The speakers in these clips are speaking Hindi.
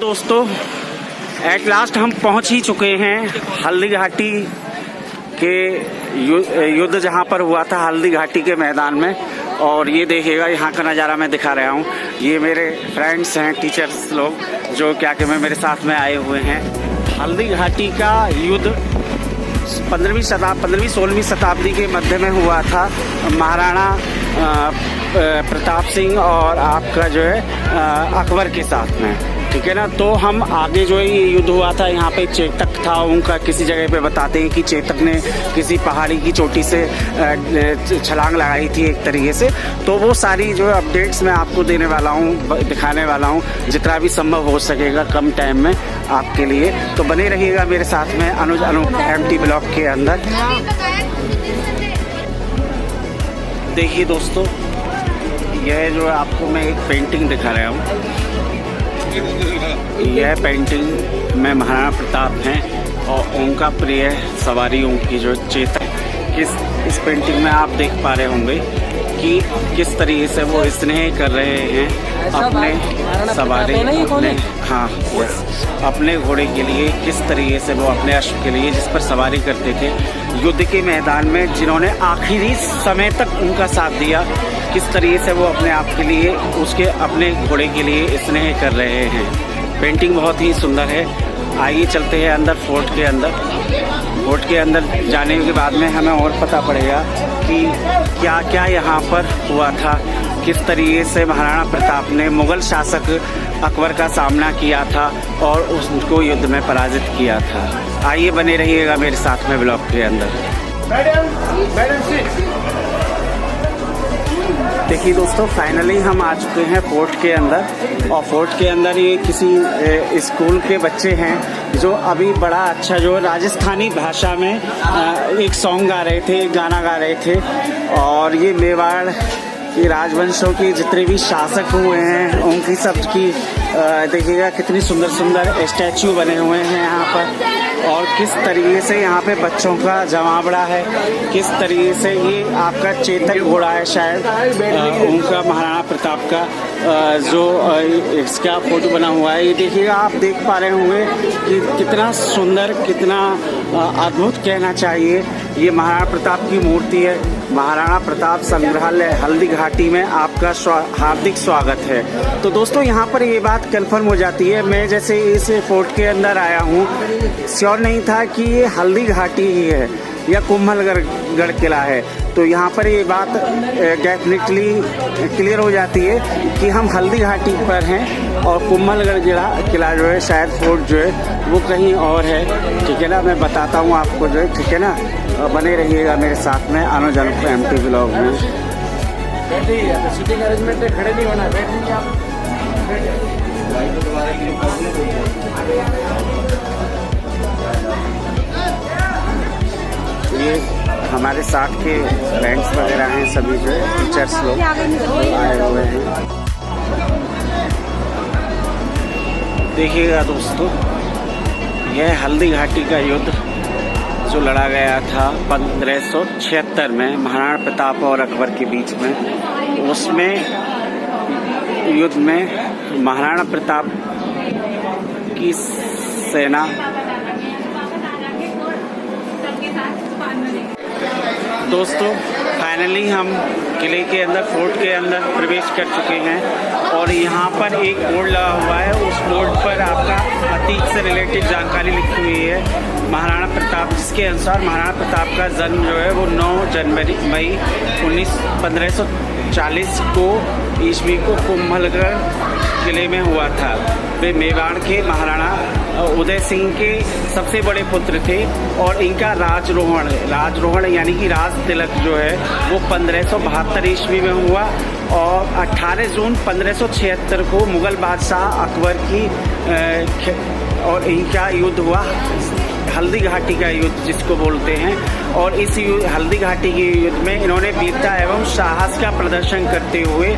दोस्तों एट लास्ट हम पहुंच ही चुके हैं हल्दी घाटी के युद्ध जहां पर हुआ था, हल्दी घाटी के मैदान में। और ये देखिएगा यहाँ का नज़ारा मैं दिखा रहा हूँ। ये मेरे फ्रेंड्स हैं, टीचर्स लोग जो क्या कि मेरे साथ में आए हुए हैं। हल्दी घाटी का युद्ध 15वीं-16वीं शताब्दी के मध्य में हुआ था। महाराणा प्रताप सिंह और आपका जो है अकबर के साथ में, ठीक है ना। तो हम आगे जो ये युद्ध हुआ था, यहाँ पे चेतक था उनका, किसी जगह पे बताते हैं कि चेतक ने किसी पहाड़ी की चोटी से छलांग लगाई थी एक तरीके से। तो वो सारी जो अपडेट्स मैं आपको देने वाला हूँ, दिखाने वाला हूँ जितना भी संभव हो सकेगा कम टाइम में आपके लिए। तो बने रहिएगा मेरे साथ में अनुज अनूप एमटी ब्लॉग के अंदर। देखिए दोस्तों, यह जो आपको मैं एक पेंटिंग दिखा रहा हूँ, यह पेंटिंग में महाराणा प्रताप हैं और उनका प्रिय सवारी उनकी जो चेतक। इस पेंटिंग में आप देख पा रहे होंगे कि किस तरीके से वो स्नेह कर रहे हैं अपने सवारी, अपने घोड़े के लिए, किस तरीके से वो अपने अश्व के लिए जिस पर सवारी करते थे युद्ध के मैदान में, जिन्होंने आखिरी समय तक उनका साथ दिया, किस तरीके से वो अपने आप के लिए, उसके अपने घोड़े के लिए स्नेह कर रहे हैं। पेंटिंग बहुत ही सुंदर है। आइए चलते हैं अंदर, फोर्ट के अंदर। फोर्ट के अंदर जाने के बाद में हमें और पता पड़ेगा कि क्या क्या यहाँ पर हुआ था, किस तरीके से महाराणा प्रताप ने मुगल शासक अकबर का सामना किया था और उसको युद्ध में पराजित किया था। आइए बने रहिएगा मेरे साथ में ब्लॉग के अंदर। देखिए दोस्तों, फाइनली हम आ चुके हैं फोर्ट के अंदर। और फोर्ट के अंदर ये किसी स्कूल के बच्चे हैं जो अभी बड़ा अच्छा जो राजस्थानी भाषा में एक सॉन्ग गा रहे थे, गाना गा रहे थे। और ये मेवाड़ के राजवंशों के जितने भी शासक हुए हैं उनकी सबकी देखिएगा कितनी सुंदर सुंदर स्टैचू बने हुए हैं यहाँ पर। और किस तरीके से यहाँ पे बच्चों का जमावड़ा है, किस तरीके से ये आपका चेतक घोड़ा है शायद उनका, महाराणा प्रताप का जो इसका फोटो बना हुआ है। ये देखिएगा, आप देख पा रहे होंगे कि कितना सुंदर, कितना अद्भुत कहना चाहिए। ये महाराणा प्रताप की मूर्ति है। महाराणा प्रताप संग्रहालय हल्दी घाटी में आपका हार्दिक स्वागत है। तो दोस्तों, यहाँ पर ये बात कंफर्म हो जाती है। मैं जैसे इस फोर्ट के अंदर आया हूँ, श्योर नहीं था कि ये हल्दी घाटी ही है या कुंभलगढ़ किला है। तो यहाँ पर ये बात डेफिनेटली क्लियर हो जाती है कि हम हल्दी घाटी पर हैं और कुंभलगढ़ किला जो है, शायद फोर्ट जो है वो कहीं और है, ठीक है ना। मैं बताता हूँ आपको जो है, ठीक है ना। बने रहिएगा मेरे साथ में अनुज अनूप एमटी ब्लॉग में। खड़े नहीं होना, ये हमारे साथ के फ्रेंड्स वगैरह हैं, सभी जो है टीचर्स लोग आए हुए हैं। देखिएगा दोस्तों, यह हल्दी घाटी का युद्ध जो लड़ा गया था 1576 में महाराणा प्रताप और अकबर के बीच में। उसमें युद्ध में महाराणा प्रताप की सेना दोस्तों, फाइनली हम किले के अंदर, फोर्ट के अंदर प्रवेश कर चुके हैं। और यहाँ पर एक बोर्ड लगा हुआ है, उस बोर्ड पर आपका अतीत से रिलेटेड जानकारी लिखी हुई है। महाराणा प्रताप, जिसके अनुसार महाराणा प्रताप का जन्म जो है वो 9 मई 1540 को ईस्वी को कुंभलगढ़ किले में हुआ था। वे मेवाड़ के महाराणा उदय सिंह के सबसे बड़े पुत्र थे और इनका राजरोहण यानी कि राज तिलक जो है वो 1572 ईस्वी में हुआ। और 18 जून 1576 को मुगल बादशाह अकबर की और इनका युद्ध हुआ, हल्दी घाटी का युद्ध जिसको बोलते हैं। और इस हल्दी घाटी के युद्ध में इन्होंने वीरता एवं साहस का प्रदर्शन करते हुए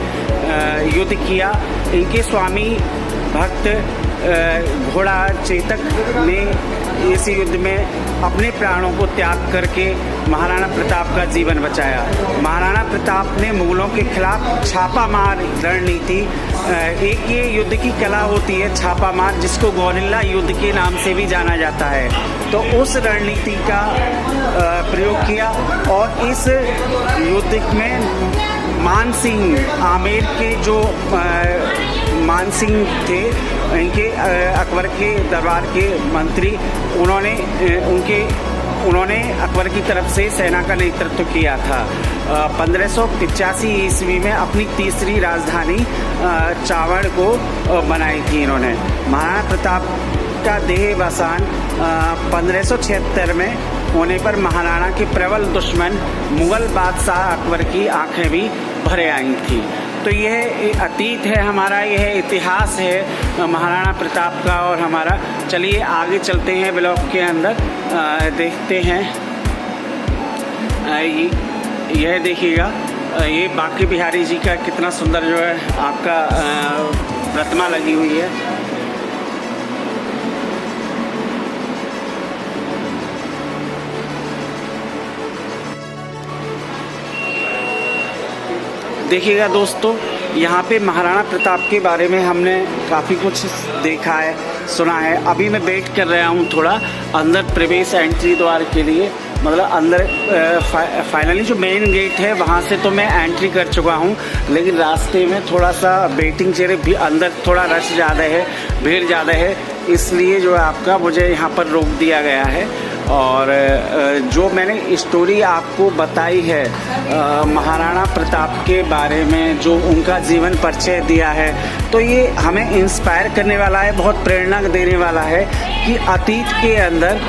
युद्ध किया। इनके स्वामी भक्त घोड़ा चेतक ने इस युद्ध में अपने प्राणों को त्याग करके महाराणा प्रताप का जीवन बचाया। महाराणा प्रताप ने मुगलों के खिलाफ छापामार रणनीति, एक ये युद्ध की कला होती है छापामार, जिसको गौरिल्ला युद्ध के नाम से भी जाना जाता है, तो उस रणनीति का प्रयोग किया। और इस युद्ध में मान सिंह आमेर के जो मान सिंह थे, इनके अकबर के दरबार के मंत्री, उन्होंने अकबर की तरफ से सेना का नेतृत्व किया था। 1585 ईस्वी में अपनी तीसरी राजधानी चावड़ को बनाई थी इन्होंने। महाराणा प्रताप का देहावसान 1576 में होने पर महाराणा के प्रबल दुश्मन मुगल बादशाह अकबर की आंखें भी भरे आई थी। तो यह अतीत है हमारा, यह इतिहास है महाराणा प्रताप का और हमारा। चलिए आगे चलते हैं ब्लॉक के अंदर, देखते हैं। यह देखिएगा, ये बांके बिहारी जी का कितना सुंदर जो है आपका प्रतिमा लगी हुई है। देखिएगा दोस्तों, यहाँ पे महाराणा प्रताप के बारे में हमने काफ़ी कुछ देखा है, सुना है। अभी मैं वेट कर रहा हूँ थोड़ा अंदर प्रवेश एंट्री द्वार के लिए, मतलब अंदर फाइनली जो मेन गेट है वहाँ से तो मैं एंट्री कर चुका हूँ, लेकिन रास्ते में थोड़ा सा वेटिंग चेयर भी, अंदर थोड़ा रश ज़्यादा है, भीड़ ज़्यादा है, इसलिए जो है आपका मुझे यहाँ पर रोक दिया गया है। और जो मैंने स्टोरी आपको बताई है महाराणा प्रताप के बारे में, जो उनका जीवन परिचय दिया है, तो ये हमें इंस्पायर करने वाला है, बहुत प्रेरणा देने वाला है कि अतीत के अंदर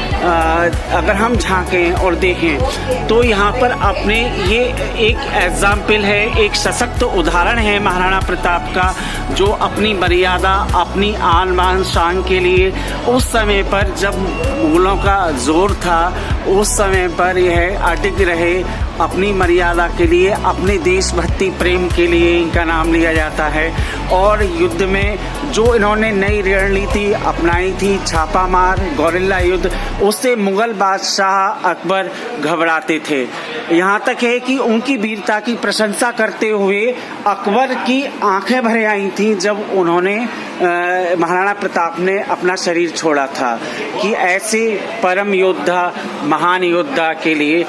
अगर हम झांकें और देखें तो यहाँ पर अपने ये एक एग्जाम्पल है, एक सशक्त उदाहरण है महाराणा प्रताप का, जो अपनी मर्यादा, अपनी आन बान शान के लिए उस समय पर जब मुगलों का जोर था, उस समय पर यह अडिग रहे, अपनी मर्यादा के लिए, अपने देशभक्ति प्रेम के लिए इनका नाम लिया जाता है। और युद्ध में जो इन्होंने नई रणनीति अपनाई थी, छापामार गौरिल्ला युद्ध, उससे मुगल बादशाह अकबर घबराते थे। यहाँ तक है कि उनकी वीरता की प्रशंसा करते हुए अकबर की आंखें भर आई थी जब उन्होंने महाराणा प्रताप ने अपना शरीर छोड़ा था, कि ऐसे परम योद्धा, महान योद्धा के लिए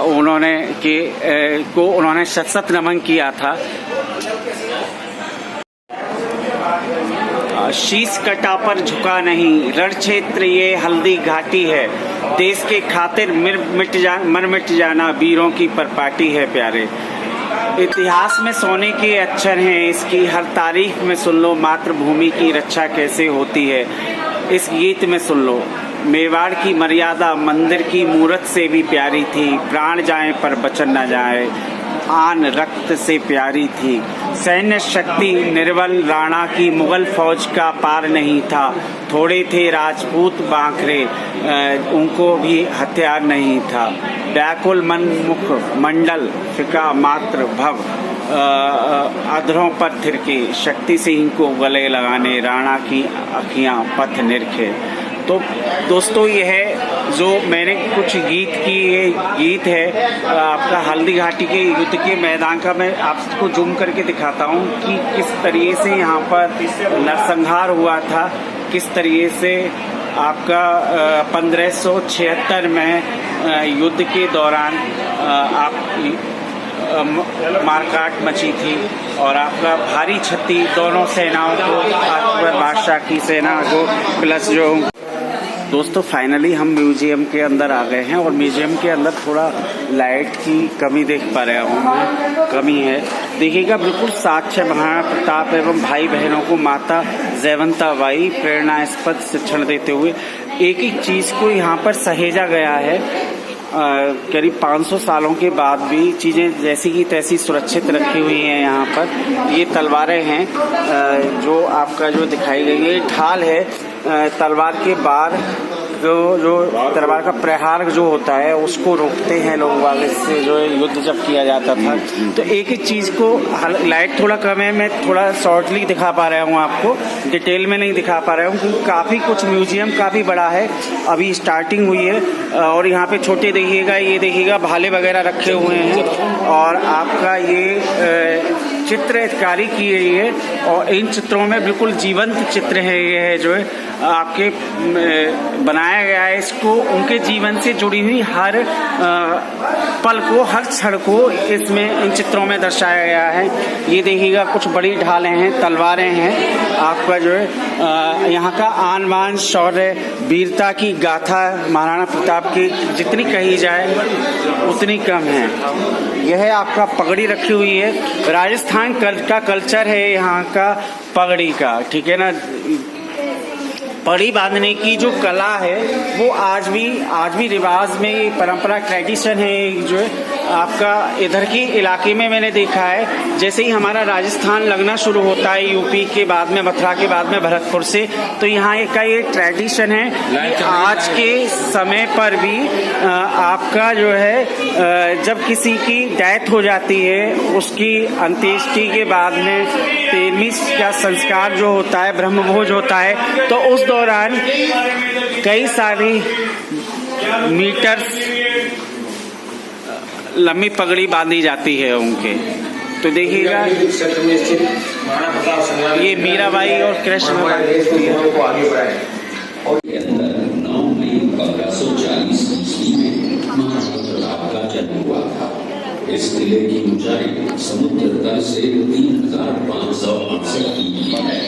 उन्होंने शत नमन किया था। शीश कटा पर झुका नहीं, रण क्षेत्र ये हल्दी घाटी है, देश के खातिर मर मिट जाना वीरों की परपाटी है प्यारे। इतिहास में सोने के अक्षर हैं इसकी, हर तारीख में सुन लो मातृभूमि की रक्षा कैसे होती है, इस गीत में सुन लो। मेवाड़ की मर्यादा मंदिर की मूरत से भी प्यारी थी, प्राण जाए पर बचन न जाए, आन रक्त से प्यारी थी। सैन्य शक्ति निर्बल राणा की मुगल फौज का पार नहीं था, थोड़े थे राजपूत बांकरे, उनको भी हथियार नहीं था। व्याकुल मन मुख मंडल फिका मात्र भव, अधरों पर थिरके, शक्ति सिंह को गले लगाने राणा की अखियां पथ निरखे। तो दोस्तों, यह जो मैंने कुछ गीत है आपका हल्दी घाटी के युद्ध के मैदान का, मैं आपको जूम करके दिखाता हूँ कि किस तरीके से यहाँ पर नरसंहार हुआ था, किस तरीके से आपका 1576 में युद्ध के दौरान मारकाट मची थी और आपका भारी क्षति दोनों सेनाओं को, अकबर बादशाह की सेना को प्लस जो। दोस्तों फाइनली हम म्यूजियम के अंदर आ गए हैं और म्यूजियम के अंदर थोड़ा लाइट की कमी देख पा रहा हूँ मैं, कमी है। देखिएगा बिल्कुल साक्ष्य महाराणा प्रताप एवं भाई बहनों को माता जयवंताबाई प्रेरणास्पद शिक्षण देते हुए एक एक चीज को यहाँ पर सहेजा गया है। करीब 500 सालों के बाद भी चीज़ें जैसी की तैसी सुरक्षित रखी हुई हैं यहाँ पर। ये तलवारें हैं जो आपका जो दिखाई गई है, ढाल है, तलवार के बार जो तलवार का प्रहार जो होता है उसको रोकते हैं लोग वाले से, जो युद्ध जब किया जाता था। तो एक एक चीज़ को, लाइट थोड़ा कम है, मैं थोड़ा शॉर्टली दिखा पा रहा हूँ आपको, डिटेल में नहीं दिखा पा रहा हूँ क्योंकि काफ़ी कुछ म्यूजियम काफ़ी बड़ा है, अभी स्टार्टिंग हुई है। और यहाँ पे छोटे देखिएगा, ये देखिएगा भाले वगैरह रखे हुए हैं और आपका ये चित्रकारी की गई है और इन चित्रों में बिल्कुल जीवंत चित्र है। ये है जो है आपके बनाया गया है, इसको उनके जीवन से जुड़ी हुई हर पल को, हर क्षण को इसमें इन चित्रों में दर्शाया गया है। ये देखिएगा कुछ बड़ी ढालें हैं, तलवारें हैं, आपका जो है यहाँ का आन बान शौर्य वीरता की गाथा महाराणा प्रताप की जितनी कही जाए उतनी कम है। यह आपका पगड़ी रखी हुई है, राजस्थान का कल्चर है यहाँ का पगड़ी का, ठीक है ना। पगड़ी बांधने की जो कला है वो आज भी रिवाज में, ये परंपरा ट्रेडिशन है जो है आपका इधर की इलाके में मैंने देखा है। जैसे ही हमारा राजस्थान लगना शुरू होता है यूपी के बाद में, मथुरा के बाद में भरतपुर से, तो यहाँ का ये ट्रेडिशन है कि आज के समय पर भी आपका जो है जब किसी की डेथ हो जाती है उसकी अंत्येष्टि के बाद में 13वीं का संस्कार जो होता है, ब्रह्मभोज होता है, तो उस दौरान कई सारी मीटर लंबी पगड़ी बांधी जाती है उनके। तो देखिएगा ये मीराबाई और कृष्ण को आगे बढ़ाए। और 9 मई 1540 ईस्वी में महाराणा प्रताप का जन्म हुआ था। इस किले की ऊंचाई समुद्र तल से 3568 फीट है।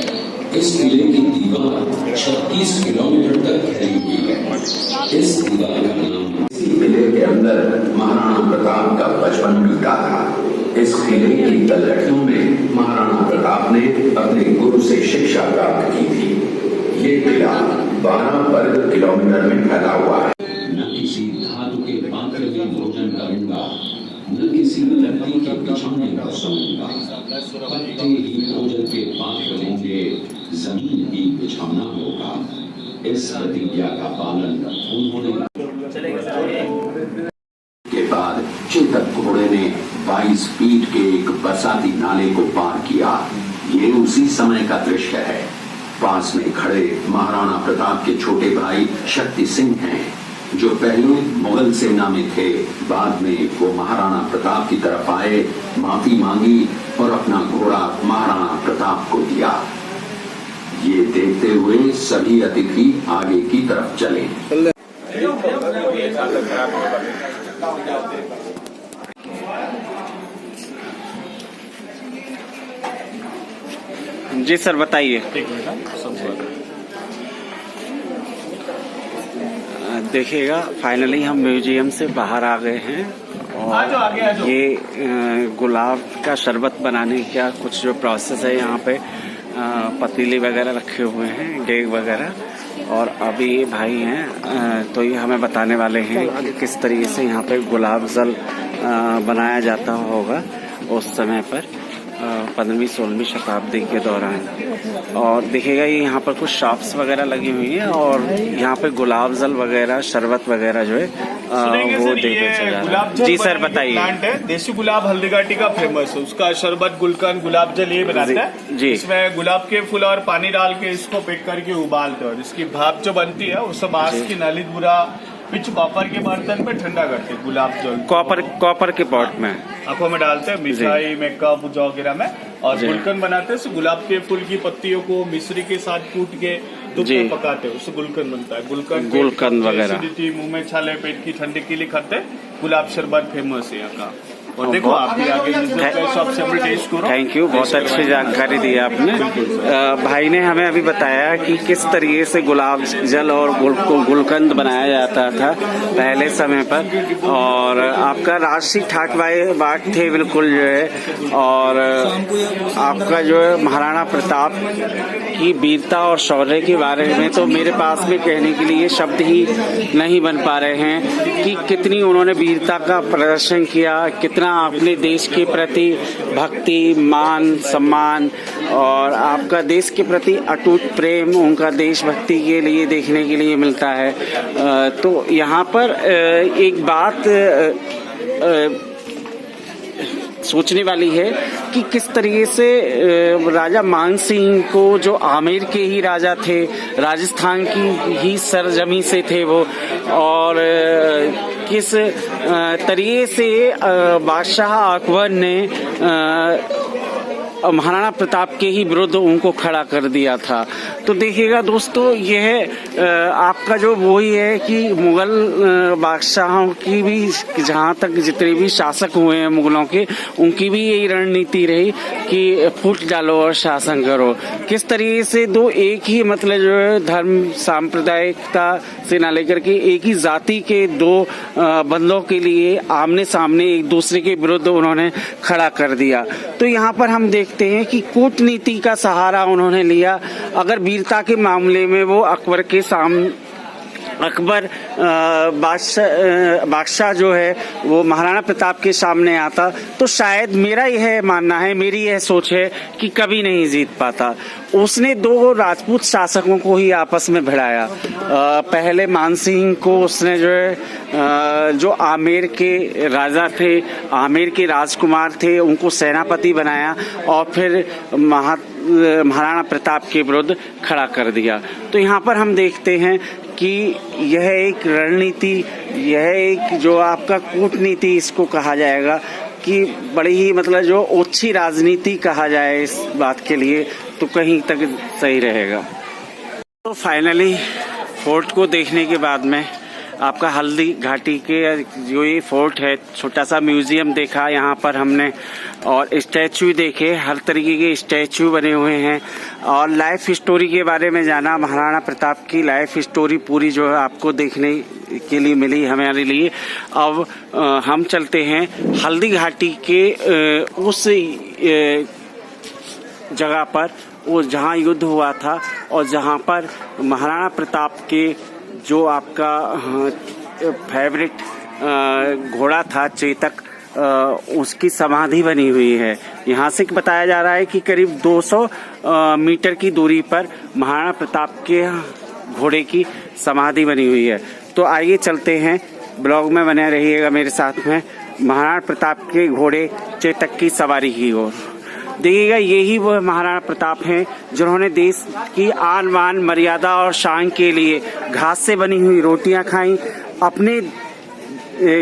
इस किले की दीवार 36 किलोमीटर तक फैली हुई है। इस दीवार का नाम, इसी किले के अंदर महाराणा प्रताप का बचपन बीता था। इस किले की तलहटियों में महाराणा प्रताप ने अपने गुरु से शिक्षा प्राप्त की थी। ये किला 12 वर्ग किलोमीटर में फैला हुआ है। न किसी धातु के पात्र में भोजन करूंगा, न किसी लकड़ी के बिछौने पर सोऊंगा। पत्ते ही भोजन के पात्र होंगे, जमीन ही बिछौना होगा। इस प्रतिज्ञा का पालन उन्होंने के बाद चेतक घोड़े ने 22 फीट के एक बरसाती नाले को पार किया। ये उसी समय का दृश्य है। पास में खड़े महाराणा प्रताप के छोटे भाई शक्ति सिंह हैं, जो पहले मुगल सेना में थे। बाद में वो महाराणा प्रताप की तरफ आए, माफी मांगी और अपना घोड़ा महाराणा प्रताप को दिया। ये देखते हुए सभी अतिथि आगे की तरफ चले। जी सर बताइए। देखिएगा फाइनली हम म्यूजियम से बाहर आ गए हैं और ये गुलाब का शरबत बनाने का कुछ जो प्रोसेस है, यहाँ पे पतीले वगैरह रखे हुए हैं, डेग वगैरह, और अभी ये भाई हैं तो ये हमें बताने वाले हैं कि किस तरीके से यहाँ पे गुलाब जल बनाया जाता होगा उस समय पर 15वीं-16वीं शताब्दी के दौरान। और देखिएगा ये यहाँ पर कुछ शॉप्स वगैरह लगी हुई हैं और यहाँ पे गुलाब जल वगैरह, शरबत वगैरह जो है वो देखे चला रहा है। जी सर बताइए। प्लांट है, देसी गुलाब हल्दीघाटी का फेमस है, उसका शरबत, गुलकंद, गुलाब जल ये बनाता है जी। इसमें गुलाब के फूल और पानी डाल के इसको पैक करके उबालते हैं और इसकी भाप जो बनती है उससे बांस की नाली बुरा पिच कॉपर के बर्तन में ठंडा करते हैं। गुलाब जल कॉपर के पॉट में आंखों में डालते हैं, मिठाई में, कप, पूजा वगैरह में। और गुलकंद बनाते हैं, गुलाब के फूल की पत्तियों को मिश्री के साथ कूट के दूध में पकाते हैं, उससे गुलकंद बनता है। गुलकंद वगैरह मुंह में छाले, पेट की ठंडी के लिए खाते हैं। गुलाब शरबत फेमस है यहाँ का। और देखो आप भी आगे टेस्ट करो। थैंक यू, बहुत अच्छी जानकारी दी आपने। भाई ने हमें अभी बताया कि किस तरीके से गुलाब जल और गुलकंद बनाया जाता था पहले समय पर, और आपका राजसी ठाट बाट थे बिल्कुल जो है, और आपका जो है महाराणा प्रताप की वीरता और शौर्य के बारे में तो मेरे पास में कहने के लिए शब्द ही नहीं बन पा रहे हैं कि कितनी उन्होंने वीरता का प्रदर्शन किया, कितना कितना अपने देश के प्रति भक्ति, मान, सम्मान और आपका देश के प्रति अटूट प्रेम उनका देशभक्ति के लिए देखने के लिए मिलता है। तो यहाँ पर एक बात सोचने वाली है कि किस तरीके से राजा मान सिंह को, जो आमेर के ही राजा थे, राजस्थान की ही सरजमी से थे वो, और किस तरीके से बादशाह अकबर ने महाराणा प्रताप के ही विरुद्ध उनको खड़ा कर दिया था। तो देखिएगा दोस्तों, यह आपका जो वही है कि मुगल बादशाहों की भी, जहाँ तक जितने भी शासक हुए हैं मुगलों के, उनकी भी यही रणनीति रही कि फूट डालो और शासन करो। किस तरीके से दो एक ही मतलब जो है धर्म सांप्रदायिकता से ना लेकर के एक ही जाति के दो बंदों के लिए आमने सामने एक दूसरे के विरुद्ध उन्होंने खड़ा कर दिया। तो यहाँ पर हम देखते हैं कि कूटनीति का सहारा उन्होंने लिया। अगर वीरता के मामले में वो अकबर के सामने, अकबर बादशाह जो है वो महाराणा प्रताप के सामने आता, तो शायद मेरा यह मानना है, मेरी यह सोच है कि कभी नहीं जीत पाता। उसने दो राजपूत शासकों को ही आपस में भिड़ाया। पहले मानसिंह को उसने जो है, जो आमेर के राजा थे, आमेर के राजकुमार थे, उनको सेनापति बनाया और फिर महाराणा प्रताप के विरुद्ध खड़ा कर दिया। तो यहाँ पर हम देखते हैं कि यह एक रणनीति, यह एक जो आपका कूटनीति इसको कहा जाएगा कि बड़ी ही मतलब जो ओछी राजनीति कहा जाए इस बात के लिए, तो कहीं तक सही रहेगा। तो फाइनली फोर्ट को देखने के बाद में आपका हल्दी घाटी के जो ये फोर्ट है, छोटा सा म्यूजियम देखा यहाँ पर हमने, और स्टैचू देखे, हर तरीके के स्टैचू बने हुए हैं, और लाइफ स्टोरी के बारे में जाना। महाराणा प्रताप की लाइफ स्टोरी पूरी जो है आपको देखने के लिए मिली हमारे लिए। अब हम चलते हैं हल्दी घाटी के उस जगह पर, वो जहाँ युद्ध हुआ था और जहाँ पर महाराणा प्रताप के जो आपका फेवरेट घोड़ा था चेतक, उसकी समाधि बनी हुई है। यहाँ से बताया जा रहा है कि करीब 200 मीटर की दूरी पर महाराणा प्रताप के घोड़े की समाधि बनी हुई है। तो आइए चलते हैं, ब्लॉग में बने रहिएगा मेरे साथ में, महाराणा प्रताप के घोड़े चेतक की सवारी की ओर। देखिएगा, यही वो महाराणा प्रताप हैं जिन्होंने देश की आन बान, मर्यादा और शान के लिए घास से बनी हुई रोटियां खाई, अपने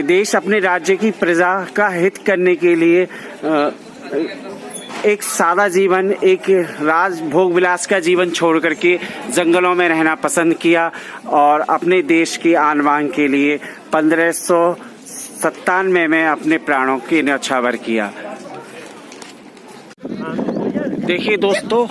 देश, अपने राज्य की प्रजा का हित करने के लिए एक सादा जीवन, एक राज भोग विलास का जीवन छोड़ करके जंगलों में रहना पसंद किया और अपने देश की आन बान के लिए 1597 में अपने प्राणों की न्यौछावर किया। देखिए दोस्तों,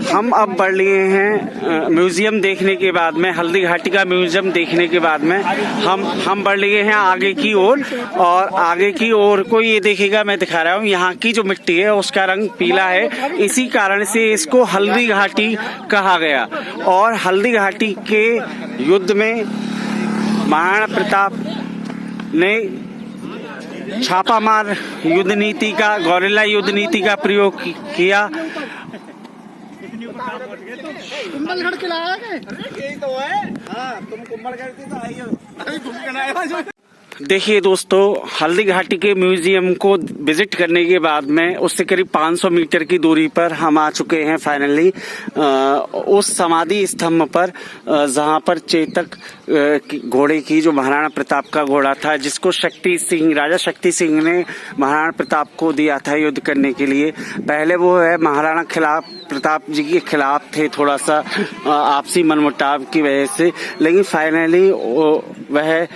हम अब बढ़ लिए हैं म्यूजियम देखने के बाद में, हल्दी घाटी का म्यूजियम देखने के बाद में हम बढ़ लिए हैं आगे की ओर। और आगे की ओर को ये देखिएगा, मैं दिखा रहा हूँ, यहाँ की जो मिट्टी है उसका रंग पीला है, इसी कारण से इसको हल्दी घाटी कहा गया। और हल्दी घाटी के युद्ध में महाराणा प्रताप ने छापामार युद्ध नीति का, गौरिल्ला युद्ध नीति का प्रयोग किया। कुंभलगढ़ के लाया है, यही तो है। हाँ, तुम कुंभलगढ़ की तो आई हो, अभी घूम के आए। देखिए दोस्तों, हल्दी घाटी के म्यूजियम को विजिट करने के बाद में उससे करीब 500 मीटर की दूरी पर हम आ चुके हैं फाइनली उस समाधि स्तंभ पर, जहां पर चेतक घोड़े की, जो महाराणा प्रताप का घोड़ा था, जिसको शक्ति सिंह, राजा शक्ति सिंह ने महाराणा प्रताप को दिया था युद्ध करने के लिए। पहले वो है महाराणा प्रताप जी के खिलाफ थे, थोड़ा सा आपसी मनमुटाव की वजह से, लेकिन फाइनली वह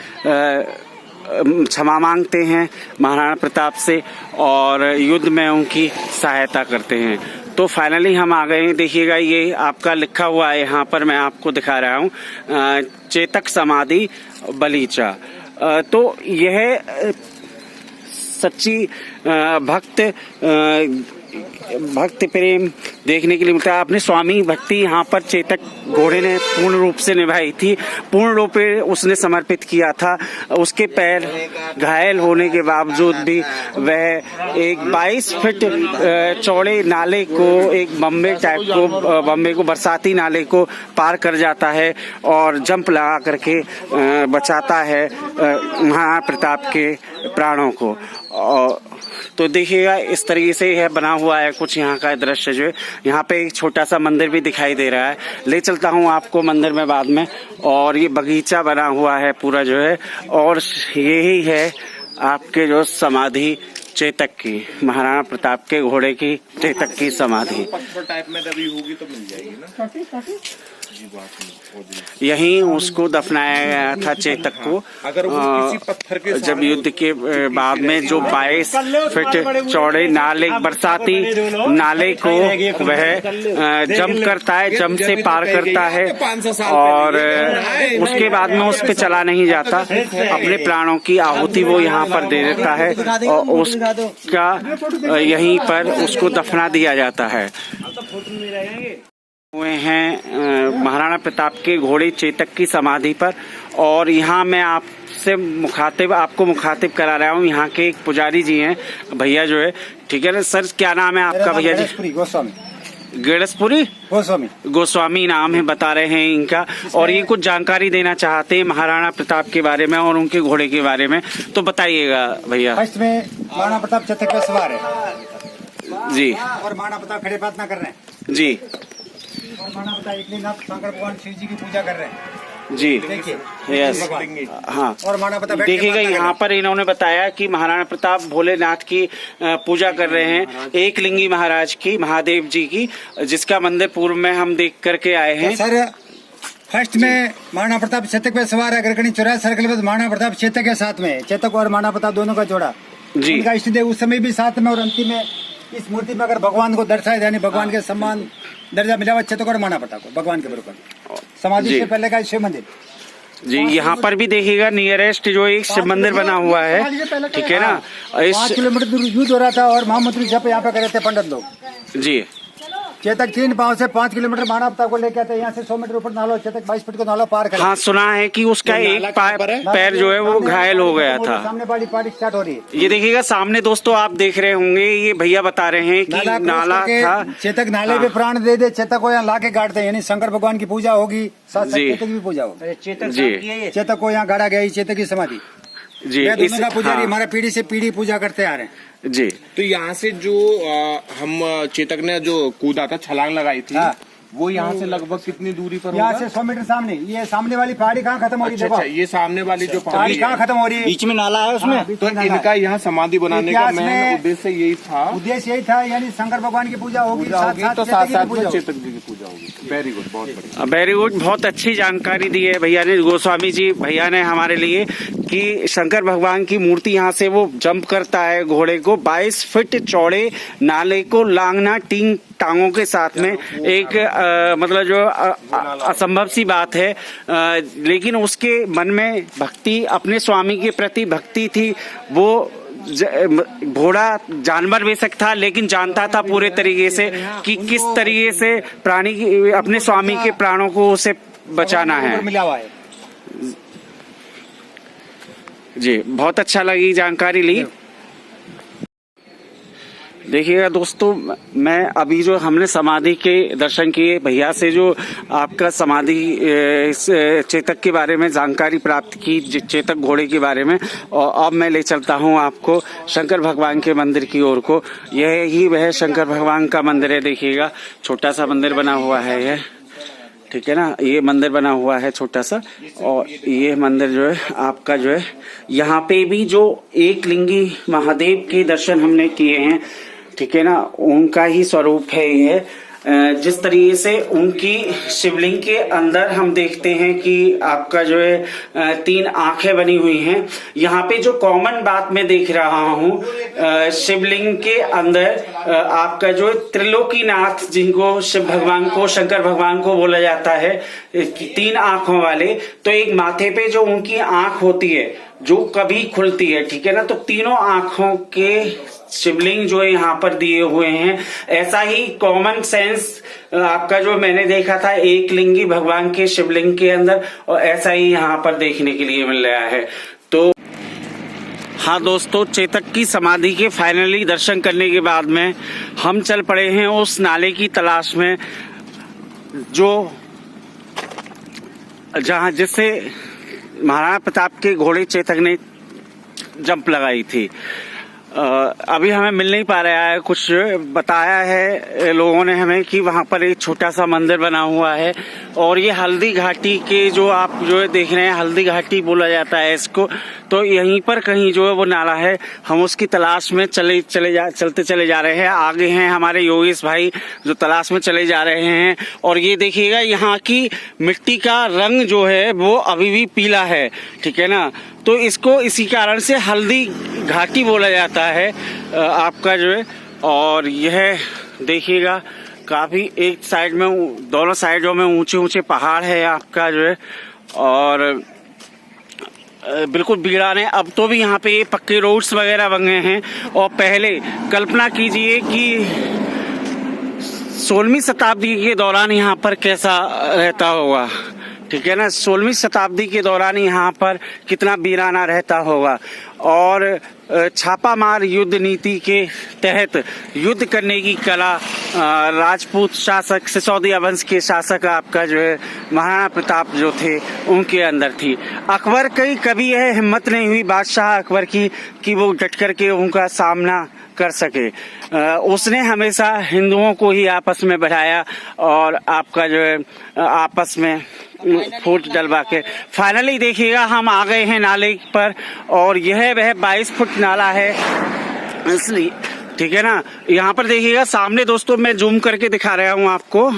क्षमा मांगते हैं महाराणा प्रताप से और युद्ध में उनकी सहायता करते हैं। तो फाइनली हम आ गए हैं। देखिएगा, ये आपका लिखा हुआ है यहाँ पर, मैं आपको दिखा रहा हूँ, चेतक समाधि बलीचा। तो यह सच्ची भक्त भक्ति प्रेम देखने के लिए मिलता है। अपने स्वामी भक्ति यहाँ पर चेतक घोड़े ने पूर्ण रूप से निभाई थी, पूर्ण रूप से उसने समर्पित किया था। उसके पैर घायल होने के बावजूद भी वह एक 22 फीट चौड़े नाले को, एक बम्बे को बरसाती नाले को पार कर जाता है और जंप लगा करके बचाता है महाराणा प्रताप के प्राणों को। तो देखिएगा इस तरीके से यह बना हुआ है कुछ यहाँ का दृश्य जो है। यहाँ पे एक छोटा सा मंदिर भी दिखाई दे रहा है, ले चलता हूँ आपको मंदिर में बाद में। और ये बगीचा बना हुआ है पूरा जो है, और यही है आपके जो समाधि चेतक की, महाराणा प्रताप के घोड़े की चेतक की समाधि। टाइप में दबी होगी तो मिल जाएगी ना। यहीं उसको दफनाया गया था चेतक को। अगर वो किसी पत्थर के जब युद्ध के बाद में जो 22 फीट चौड़े नाले, बरसाती नाले को वह जंप करता है, जंप से पार करता है और उसके बाद में उस पे चला नहीं जाता, अपने प्राणों की आहुति वो यहाँ पर दे देता है और उसका यहीं पर उसको दफना दिया जाता है। हुए हैं महाराणा प्रताप के घोड़े चेतक की समाधि पर, और यहाँ मैं आपको मुखातिब करा रहा हूँ। यहाँ के एक पुजारी जी हैं, भैया जो है, ठीक है ना सर, क्या नाम है आपका भैया जी? गोस्वामी। गणेशपुरी गोस्वामी नाम है, बता रहे हैं इनका, और ये कुछ जानकारी देना चाहते हैं महाराणा प्रताप के बारे में और उनके घोड़े के बारे में, तो बताइएगा भैया। फर्स्ट में महाराणा प्रताप चेतक पे सवार है जी, और महाराणा प्रताप खड़े प्रार्थना कर रहे हैं जी, और महाराणा प्रताप एकनाथ शंकर भगवान शिव जी की पूजा कर रहे हैं जी, देखिए। यस, हाँ। और महाराणा प्रताप देखिएगा यहाँ पर इन्होंने बताया कि महाराणा प्रताप भोलेनाथ की पूजा कर रहे हैं, एक लिंगी महाराज की, महादेव जी की, जिसका मंदिर पूर्व में हम देख करके आए हैं। सर फर्स्ट में महाराणा प्रताप चेतक पे सवार है, अगरकणी चौराहा सर्कल पे महाराणा प्रताप चेतक के साथ में, चेतक और महाराणा प्रताप दोनों का जोड़ा जी, उनका इष्ट देव उस समय भी साथ में, और अंतिम में इस मूर्ति में अगर भगवान को दर्शाए, यानी भगवान के सम्मान दर्जा मिला हुआ चेतक और महाराणा प्रताप को भगवान के बराबर समाधि से पहले का शिव मंदिर जी। यहाँ पर भी देखिएगा नियरेस्ट जो एक शिव मंदिर बना हुआ है, ठीक है ना। 5 किलोमीटर दूर युद्ध हो रहा था और महामंत्री जब यहाँ पे करे थे पंडित लोग जी। चेतक 3 पाँव से 5 किलोमीटर महाराणा प्रताप को लेके आते, यहाँ से 100 मीटर ऊपर नाला, चेतक 22 फीट को नाला पार कर। हाँ, सुना है कि उसका एक पैर जो है वो घायल हो गया था। सामने वाली पार्टी स्टार्ट हो रही है। ये देखिएगा सामने दोस्तों, आप देख रहे होंगे, ये भैया बता रहे हैं कि नाला था, चेतक नाले पे प्राण दे दे, चेतक को यहाँ ला के गाड़ते, यानी शंकर भगवान की पूजा होगी, साथ साथ चेतक की पूजा होगी। चेतक को यहाँ गाड़ा गया, चेतक की समाधि जी। दोनों का पुजारी हमारा पीढ़ी से पीढ़ी पूजा करते आ रहे हैं जी। तो यहाँ से जो हम चेतक ने जो कूदा था, छलांग लगाई थी, वो यहाँ से लगभग कितनी दूरी पर होगा? यहाँ से 100 मीटर सामने। ये सामने वाली पहाड़ी कहाँ खत्म हो रही है? अच्छा, ये सामने वाली जो पहाड़ी कहाँ खत्म हो रही है? बीच में नाला है उसमें। तो इनका यहाँ समाधि बनाने का मेन उद्देश्य यही था। उद्देश्य यही था, यानी शंकर भगवान की पूजा होगी, तो साथ साथ में चेतक जी की पूजा होगी। वेरी गुड, बहुत बढ़िया, वेरी गुड, बहुत अच्छी जानकारी दी है भैया ने, गोस्वामी जी भैया ने हमारे लिए, कि शंकर भगवान की मूर्ति यहाँ से वो जंप करता है घोड़े को 22 फीट चौड़े नाले को लांगना 3 टांगों के साथ में, एक मतलब जो असंभव सी बात है, लेकिन उसके मन में भक्ति, अपने स्वामी के प्रति भक्ति थी। वो घोड़ा जानवर बेशक था, लेकिन जानता था पूरे तरीके से कि किस तरीके से प्राणी, अपने स्वामी के प्राणों को उसे बचाना है। जी, बहुत अच्छा लगी जानकारी ली। देखिएगा दोस्तों, मैं अभी जो हमने समाधि के दर्शन किए, भैया से जो आपका समाधि चेतक के बारे में जानकारी प्राप्त की, चेतक घोड़े के बारे में, और अब मैं ले चलता हूं आपको शंकर भगवान के मंदिर की ओर को। यह ही वह शंकर भगवान का मंदिर है। देखिएगा छोटा सा मंदिर बना हुआ है यह, ठीक है ना, ये मंदिर बना हुआ है छोटा सा, और ये मंदिर जो है आपका जो है, यहाँ पे भी जो एक लिंगी महादेव के दर्शन हमने किए हैं, ठीक है ना, उनका ही स्वरूप है ये। जिस तरीके से उनकी शिवलिंग के अंदर हम देखते हैं कि आपका जो है 3 आंखें बनी हुई हैं। यहाँ पे जो कॉमन बात मैं देख रहा हूँ, शिवलिंग के अंदर आपका जो त्रिलोकीनाथ, जिनको शिव भगवान को, शंकर भगवान को बोला जाता है, 3 आंखों वाले, तो एक माथे पे जो उनकी आंख होती है जो कभी खुलती है, ठीक है ना, तो तीनों आंखों के शिवलिंग जो है यहाँ पर दिए हुए हैं। ऐसा ही कॉमन सेंस आपका जो मैंने देखा था एक लिंगी भगवान के शिवलिंग के अंदर, और ऐसा ही यहाँ पर देखने के लिए मिल रहा है। तो हाँ दोस्तों, चेतक की समाधि के फाइनली दर्शन करने के बाद में हम चल पड़े हैं उस नाले की तलाश में जो जहाँ जिससे महाराणा प्रताप के घोड़े चेतक ने जंप लगाई थी। अभी हमें मिल नहीं पा रहा है, कुछ बताया है लोगों ने हमें कि वहाँ पर एक छोटा सा मंदिर बना हुआ है, और ये हल्दी घाटी के जो आप जो देख रहे हैं, हल्दी घाटी बोला जाता है इसको, तो यहीं पर कहीं जो है वो नाला है। हम उसकी तलाश में चलते चले जा रहे हैं। आगे हैं हमारे योगेश भाई जो तलाश में चले जा रहे हैं। और ये देखिएगा यहाँ की मिट्टी का रंग जो है वो अभी भी पीला है, ठीक है ना, तो इसको इसी कारण से हल्दी घाटी बोला जाता है आपका जो है। और यह देखिएगा काफी एक साइड में, दोनों साइडों में ऊंचे ऊंचे पहाड़ है आपका जो है, और बिल्कुल वीरान है। अब तो भी यहाँ पे पक्के रोड्स वगैरह बन गए हैं, और पहले कल्पना कीजिए कि 16वीं शताब्दी के दौरान यहाँ पर कैसा रहता होगा, ठीक है ना, 16वीं शताब्दी के दौरान यहाँ पर कितना वीराना रहता होगा। और छापामार युद्ध नीति के तहत युद्ध करने की कला राजपूत शासक, सिसोदिया वंश के शासक आपका जो है महाराणा प्रताप जो थे उनके अंदर थी। अकबर की कभी यह हिम्मत नहीं हुई बादशाह अकबर की कि वो डट करके उनका सामना कर सके। उसने हमेशा हिंदुओं को ही आपस में बढ़ाया, और आपका जो है आपस में फूट डलवा के फाइनली देखिएगा हम आ गए हैं नाले पर, और यह वह 22 फुट नाला है इसलिए, ठीक है ना। यहाँ पर देखिएगा सामने दोस्तों, मैं जूम करके दिखा रहा हूँ आपको,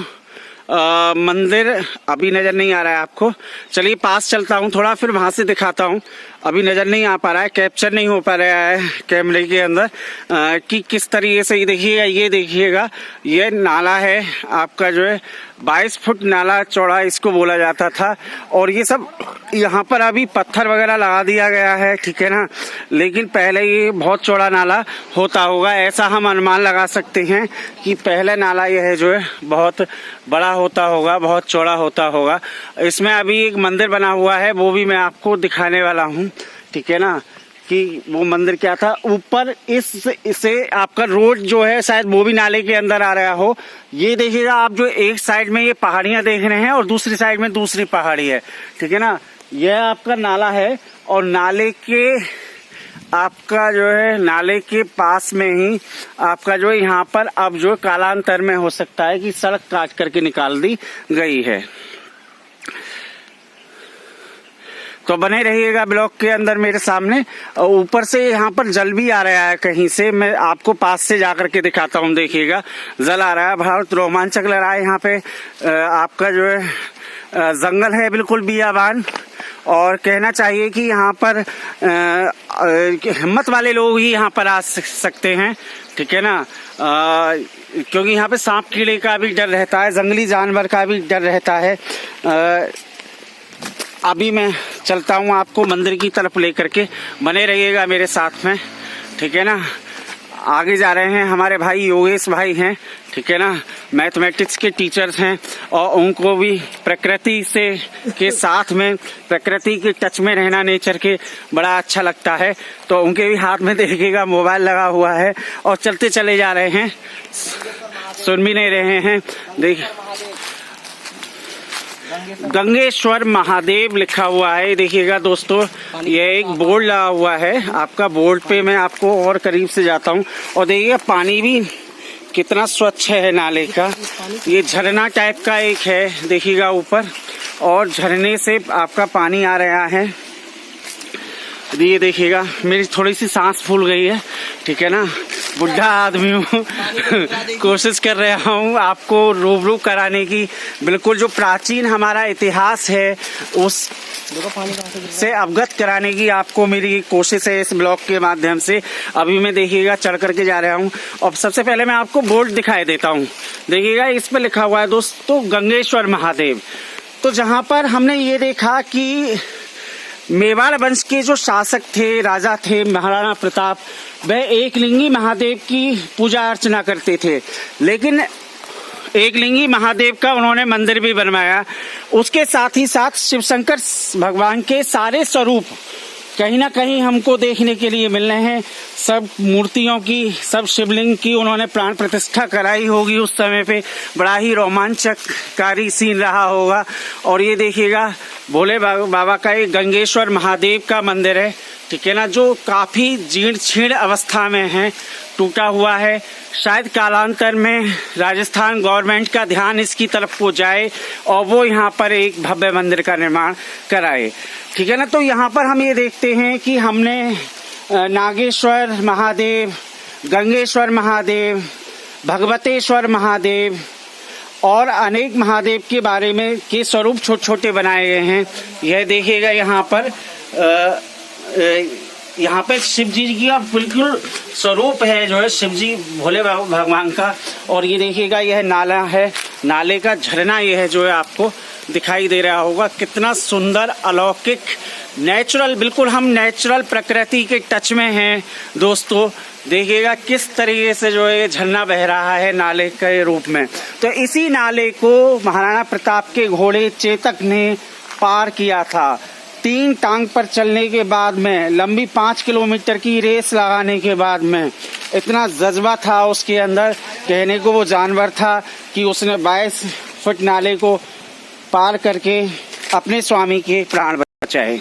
मंदिर अभी नजर नहीं आ रहा है आपको, चलिए पास चलता हूँ थोड़ा, फिर वहां से दिखाता हूँ। अभी नजर नहीं आ पा रहा है, कैप्चर नहीं हो पा रहा है कैमरे के अंदर कि किस तरीके से। ये देखिएगा ये नाला है आपका जो है 22 फुट नाला चौड़ा इसको बोला जाता था। और ये सब यहाँ पर अभी पत्थर वगैरह लगा दिया गया है, ठीक है ना, लेकिन पहले ये बहुत चौड़ा नाला होता होगा, ऐसा हम अनुमान लगा सकते हैं कि पहले नाला यह जो है बहुत बड़ा होता होगा, बहुत चौड़ा होता होगा। इसमें अभी एक मंदिर बना हुआ है, वो भी मैं आपको दिखाने वाला हूँ, ठीक है ना, कि वो मंदिर क्या था। ऊपर इसे आपका रोड जो है शायद वो भी नाले के अंदर आ रहा हो। ये देखिएगा आप, जो एक साइड में ये पहाड़ियां देख रहे हैं और दूसरी साइड में दूसरी पहाड़ी है, ठीक है ना। यह आपका नाला है, और नाले के आपका जो है नाले के पास में ही आपका जो यहाँ पर अब जो कालांतर में हो सकता है कि सड़क काट करके निकाल दी गई है। तो बने रहिएगा ब्लॉक के अंदर मेरे सामने। ऊपर से यहाँ पर जल भी आ रहा है कहीं से, मैं आपको पास से जाकर के दिखाता हूँ। देखिएगा जल आ रहा है, बहुत रोमांचक लग रहा है। यहाँ पे आपका जो है जंगल है, बिल्कुल बियाबान, और कहना चाहिए कि यहाँ पर हिम्मत वाले लोग ही यहाँ पर आ सकते हैं, ठीक है ना, क्योंकि यहाँ पे सांप कीड़े का भी डर रहता है, जंगली जानवर का भी डर रहता है। अभी मैं चलता हूँ आपको मंदिर की तरफ लेकर के, बने रहिएगा मेरे साथ में, ठीक है ना। आगे जा रहे हैं, हमारे भाई योगेश भाई हैं, ठीक है ना, मैथमेटिक्स के टीचर्स हैं, और उनको भी प्रकृति से के साथ में, प्रकृति के टच में रहना, नेचर के बड़ा अच्छा लगता है। तो उनके भी हाथ में देखिएगा मोबाइल लगा हुआ है, और चलते चले जा रहे हैं, सुन भी नहीं रहे हैं। देख, गंगेश्वर महादेव लिखा हुआ है, देखिएगा दोस्तों, ये एक बोर्ड लगा हुआ है आपका। बोर्ड पे मैं आपको और करीब से जाता हूँ, और देखिएगा पानी भी कितना स्वच्छ है नाले का। ये झरना टाइप का एक है, देखिएगा ऊपर, और झरने से आपका पानी आ रहा है। ये देखिएगा, मेरी थोड़ी सी सांस फूल गई है, ठीक है ना। बुढ़ा आदमी हूँ कोशिश कर रहा हूँ आपको रूबरू कराने की, बिल्कुल जो प्राचीन हमारा इतिहास है उस से अवगत कराने की आपको मेरी कोशिश है इस ब्लॉग के माध्यम से। अभी मैं देखिएगा चढ़ करके जा रहा हूँ और सबसे पहले मैं आपको बोर्ड दिखाई देता हूँ। देखिएगा इस पर लिखा हुआ है दोस्तों गंगेश्वर महादेव। तो जहाँ पर हमने ये देखा कि मेवाड़ वंश के जो शासक थे, राजा थे महाराणा प्रताप, वह एकलिंगी महादेव की पूजा अर्चना करते थे, लेकिन एकलिंगी महादेव का उन्होंने मंदिर भी बनवाया। उसके साथ ही साथ शिव शंकर भगवान के सारे स्वरूप कहीं ना कहीं हमको देखने के लिए मिल रहे हैं। सब मूर्तियों की, सब शिवलिंग की उन्होंने प्राण प्रतिष्ठा कराई होगी उस समय पे, बड़ा ही रोमांचकारी सीन रहा होगा। और ये देखिएगा भोले बाबा का एक गंगेश्वर महादेव का मंदिर है, ठीक है ना, जो काफी जीर्ण छीर्ण अवस्था में है, टूटा हुआ है। शायद कालांतर में राजस्थान गवर्नमेंट का ध्यान इसकी तरफ को जाए और वो यहाँ पर एक भव्य मंदिर का निर्माण कराए, ठीक है ना। तो यहाँ पर हम ये देखते हैं कि हमने नागेश्वर महादेव, गंगेश्वर महादेव, भगवतेश्वर महादेव और अनेक महादेव के बारे में के स्वरूप छोटे छोटे बनाए गए हैं। यह देखिएगा यहाँ पे शिव जी का बिल्कुल स्वरूप है जो है शिव जी भोले भगवान का। और ये देखिएगा यह नाला है, नाले का झरना ये है जो है आपको दिखाई दे रहा होगा। कितना सुंदर अलौकिक नेचुरल, बिल्कुल हम नेचुरल प्रकृति के टच में हैं दोस्तों। देखिएगा किस तरीके से जो है झरना बह रहा है नाले के रूप में। तो इसी नाले को महाराणा प्रताप के घोड़े चेतक ने पार किया था। 3 टांग पर चलने के बाद में, लंबी 5 किलोमीटर की रेस लगाने के बाद में, इतना जज्बा था उसके अंदर, कहने को वो जानवर था कि उसने 22 फुट नाले को पार करके अपने स्वामी के प्राण बचाए।